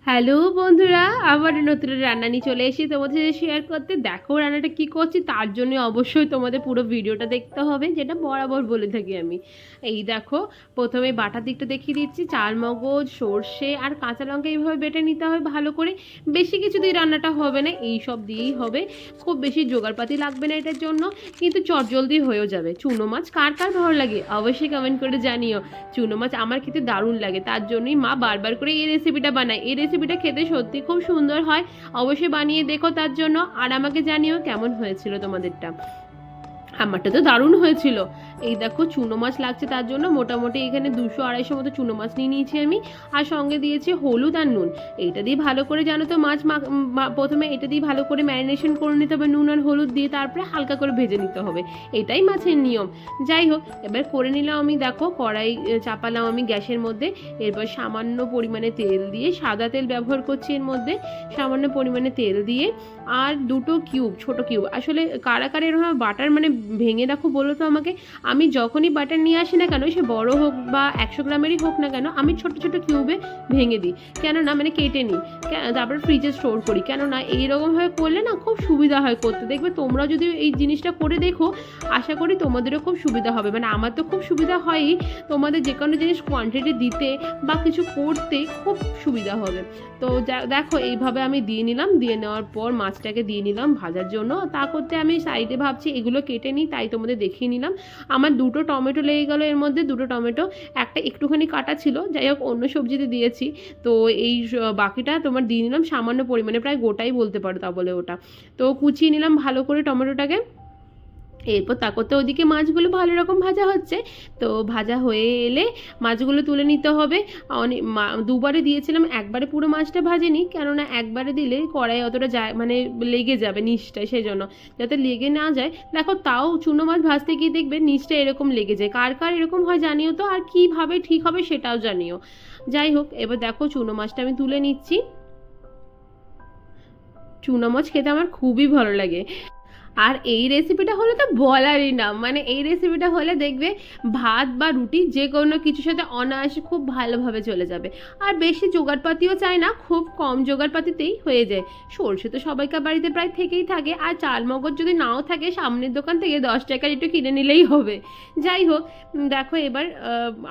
Hello বন্ধুরা, আবার নতুন রান্না নিয়ে চলে এসেছি তোমাদের সাথে শেয়ার করতে। দেখো রান্নাটা কি করছি, তার জন্য অবশ্যই তোমাদের পুরো ভিডিওটা দেখতে হবে, যেটা বরাবর বলে থাকি আমি। এই দেখো, প্রথমে বাটার দিকটা দেখিয়ে দিচ্ছি। চাল মগজ, সর্ষে আর কাঁচা লঙ্কা এইভাবে বেটে নিতে হবে ভালো করে। বেশি কিছু দিয়ে রান্নাটা হবে না, এই সব দিয়েই হবে। খুব বেশি জোগাড়পাতি লাগবে না এটার জন্য, কিন্তু চটজলদি হয়েও যাবে। চুনো মাছ কার কার ভালো লাগে অবশ্যই কমেন্ট করে জানিও। চুনো মাছ আমার খেতে দারুণ লাগে, তার জন্যই মা বারবার করে এই রেসিপিটা বানায়। এই রেসিপিটা খেতে সত্যি খুব সুন্দর হয়, অবশ্যই বানিয়ে দেখো তার জন্য। আর আমাকে জানিও কেমন হয়েছিল তোমাদেরটা। আমারটা তো দারুণ হয়েছিল। এই দেখো চুনো মাছ লাগছে, তার জন্য মোটামুটি এখানে 200-250 মতো চুনো মাছ নিয়ে নিয়েছি আমি। আর সঙ্গে দিয়েছি হলুদ আর নুন। এইটা দিয়ে ভালো করে, জানো তো, প্রথমে এটা দিয়ে ভালো করে ম্যারিনেশন করে নিতে হবে নুন আর হলুদ দিয়ে, তারপরে হালকা করে ভেজে নিতে হবে। এটাই মাছের নিয়ম। যাই হোক, এবার করে নিলাম আমি। দেখো কড়াই চাপালাম আমি গ্যাসের মধ্যে। এরপর সামান্য পরিমাণে তেল দিয়ে, সাদা তেল ব্যবহার করছি এর মধ্যে, সামান্য পরিমাণে তেল দিয়ে আর দুটো কিউব, ছোট কিউব, আসলে কারা কারা এরকম বাটার মানে ভেঙে রাখো বলো তো আমাকে। আমি যখনই বাটার নিয়ে আসি না কেন, সে বড় হোক বা 100 গ্রামেরই হোক না কেন, আমি ছোট ছোট কিউবে ভেঙে দিই। কেননা মানে কেটে নিই, তারপর ফ্রিজে স্টোর করি। কেননা এইরকমভাবে করলে না খুব সুবিধা হয় করতে। দেখবে তোমরা যদি এই জিনিসটা করে দেখো, আশা করি তোমাদেরও খুব সুবিধা হবে। মানে আমার তো খুব সুবিধা হয়ই, তোমাদের যে কোনো জিনিস কোয়ান্টিটি দিতে বা কিছু করতে খুব সুবিধা হবে। তো দেখো এইভাবে আমি দিয়ে নিলাম। দিয়ে নেওয়ার পর মাছটাকে দিয়ে নিলাম ভাজার জন্য। তা করতে আমি সাইডে ভাবছি এগুলো কেটে নিই, তাই তোমাদের দেখিয়ে নিলাম। আমার দুটো টমেটো লেগে গেলো এর মধ্যে, দুটো টমেটো। একটা একটুখানি কাটা ছিল, যাই হোক অন্য সবজিতে দিয়েছি। তো এই বাকিটা তোমার দিয়ে নিলাম সামান্য পরিমাণে, প্রায় গোটাই বলতে পারো তা বলে ওটা। তো কুচিয়ে নিলাম ভালো করে টমেটোটাকে। এরপর তা করতে ওদিকে মাছগুলো ভালো রকম ভাজা হচ্ছে। তো ভাজা হয়ে এলে মাছগুলো তুলে নিতে হবে। অনেক দুবারে দিয়েছিলাম, একবারে পুরো মাছটা ভাজিনি, কেননা একবারে দিলে কড়াই অতটা যায় মানে লেগে যাবে নিচটায়, সেই জন্য যাতে লেগে না যায়। দেখো তাও চুনো মাছ ভাজতে গিয়ে দেখবে নিচটা এরকম লেগে যায়। কার কার এরকম হয় জানিও তো, আর কীভাবে ঠিক হবে সেটাও জানিও। যাই হোক, এবার দেখো চুনো মাছটা আমি তুলে নিচ্ছি। চুনো মাছ খেতে আমার খুবই ভালো লাগে। আর এই রেসিপিটা হলে তো বলারই না, মানে এই রেসিপিটা হলে দেখবে ভাত বা রুটি যে কোনো কিছুর সাথে অনায়াসে খুব ভালোভাবে চলে যাবে। আর বেশি জোগাড়পাতিও চাই না, খুব কম জোগাড়পাতিতেই হয়ে যায়। সর্ষে তো সবাইকার বাড়িতে প্রায় থেকেই থাকে, আর চাল মগজ যদি নাও থাকে সামনের দোকান থেকে 10 টাকার একটু কিনে নিলেই হবে। যাই হোক, দেখো এবার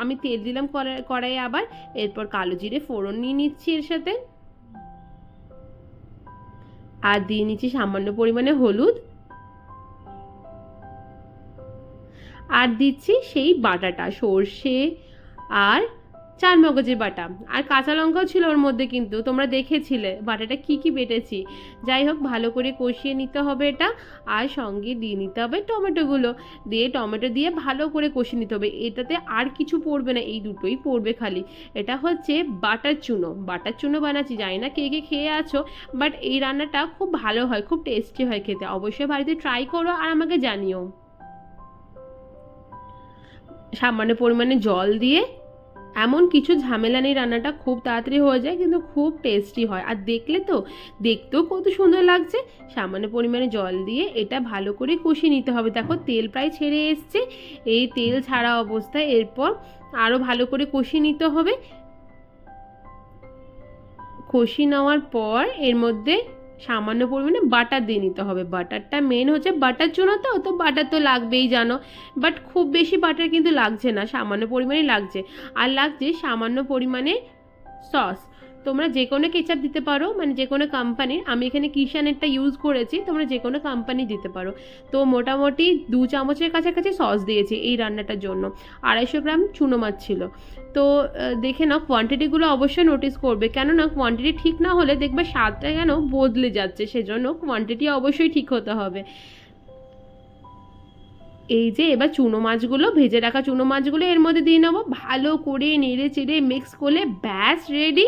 আমি তেল দিলাম কড়াইয়ে আবার। এরপর কালো জিরে ফোড়ন নিয়ে নিচ্ছি এর সাথে। আর দিয়ে নিচ্ছি সামান্য পরিমাণে হলুদ। আর দিচ্ছি সেই বাটাটা, সর্ষে আর চার মগজের বাটা। আর কাঁচা লঙ্কাও ছিল ওর মধ্যে, কিন্তু তোমরা দেখেছিলে বাটাটা কি কি বেটেছি। যাই হোক, ভালো করে কষিয়ে নিতে হবে এটা। আর সঙ্গে দিয়ে নিতে হবে টমেটোগুলো। দিয়ে টমেটো দিয়ে ভালো করে কষিয়ে নিতে হবে। এটাতে আর কিছু পড়বে না, এই দুটোই পড়বে খালি। এটা হচ্ছে বাটার চুনো। বাটার চুনো বানাচ্ছি, জানি না কে কে খেয়ে আছো, বাট এই রান্নাটা খুব ভালো হয়, খুব টেস্টি হয় খেতে। অবশ্যই বাড়িতে ট্রাই করো আর আমাকে জানিও। সামান্য পরিমাণে জল দিয়ে, এমন কিছু ঝামেলা নেই, রান্নাটা খুব তাড়াতাড়ি হয়ে যায়, কিন্তু খুব টেস্টি হয়। আর দেখলে তো, দেখতেও কত সুন্দর লাগছে। সামান্য পরিমাণে জল দিয়ে এটা ভালো করে কষিয়ে নিতে হবে। দেখো তেল প্রায় ছেড়ে এসছে। এই তেল ছাড়া অবস্থায় এরপর আরও ভালো করে কষিয়ে নিতে হবে। কষিয়ে নেওয়ার পর এর মধ্যে সামান্য পরিমাণে বাটার দিয়ে নিতে হবে। বাটারটা মেন হচ্ছে, বাটার জন্য তো তো বাটার তো লাগবেই জানো। বাট খুব বেশি বাটার কিন্তু লাগছে না, সামান্য পরিমাণে লাগছে। আর লাগছে সামান্য পরিমাণে সস। তোমরা যে কোনো কেচাপ দিতে পারো, মানে যে কোনো কোম্পানির। আমি এখানে কিষানেরটা ইউজ করেছি, তোমরা যে কোনো কোম্পানি দিতে পারো। তো মোটামুটি 2 চামচের কাছাকাছি সস দিয়েছি এই রান্নাটার জন্য। 250 গ্রাম চুনো মাছ ছিল। তো দেখে নাও, কোয়ান্টিটিগুলো অবশ্যই নোটিস করবে, কেননা কোয়ান্টিটি ঠিক না হলে দেখবে স্বাদটা যেন বদলে যাচ্ছে, সেজন্য কোয়ান্টিটি অবশ্যই ঠিক হতে হবে। এই যে এবার চুনো মাছগুলো, ভেজে রাখা চুনো মাছগুলো এর মধ্যে দিয়ে নেবো। ভালো করে নেড়ে চেড়ে মিক্স করলে ব্যাস রেডি।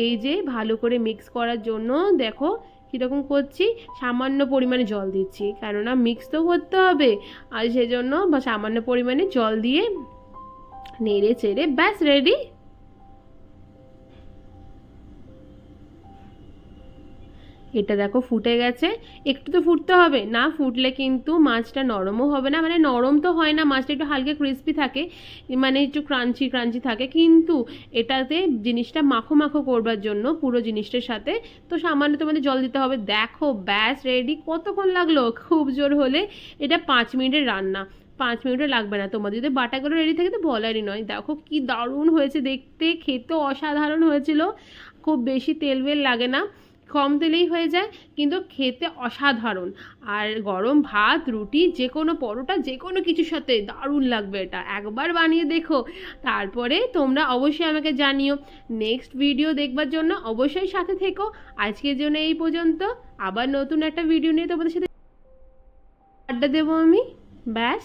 এই যে ভালো করে মিক্স করার জন্য দেখো কীরকম করছি, সামান্য পরিমাণে জল দিচ্ছি, কেননা মিক্স তো করতে হবে। আর সেজন্য বা সামান্য পরিমাণে জল দিয়ে নেড়ে চেড়ে ব্যাস রেডি। এটা দেখো ফুটে গেছে। একটু তো ফুটতে হবে, না ফুটলে কিন্তু মাছটা নরমও হবে না, মানে নরম তো হয় না, মাছটা একটু হালকা ক্রিস্পি থাকে, মানে একটু ক্রাঞ্চি ক্রাঞ্চি থাকে, কিন্তু এটাতে জিনিসটা মাখো মাখো করবার জন্য পুরো জিনিসটার সাথে তো সামান্য তোমাদের জল দিতে হবে। দেখো ব্যাস রেডি। কতক্ষণ লাগলো? খুব জোর হলে এটা 5 মিনিটের রান্না, 5 মিনিটও লাগবে না। তোমাদের যদি বাটাগুলো রেডি থাকে তো বলারই নয়। দেখো কি দারুণ হয়েছে দেখতে, খেতে অসাধারণ হয়েছিল। খুব বেশি তেল বেল লাগে না, কম তেলেই হয়ে যায়, কিন্তু খেতে অসাধারণ। আর গরম ভাত, রুটি, যে কোনো পরোটা, যে কোনো কিছুর সাথে দারুণ লাগবে এটা। একবার বানিয়ে দেখো, তারপরে তোমরা অবশ্যই আমাকে জানিও। নেক্সট ভিডিও দেখবার জন্য অবশ্যই সাথে থেকো। আজকের জন্য এই পর্যন্ত। আবার নতুন একটা ভিডিও নিয়ে তোমাদের সাথে আড্ডা দেবো আমি। ব্যাস।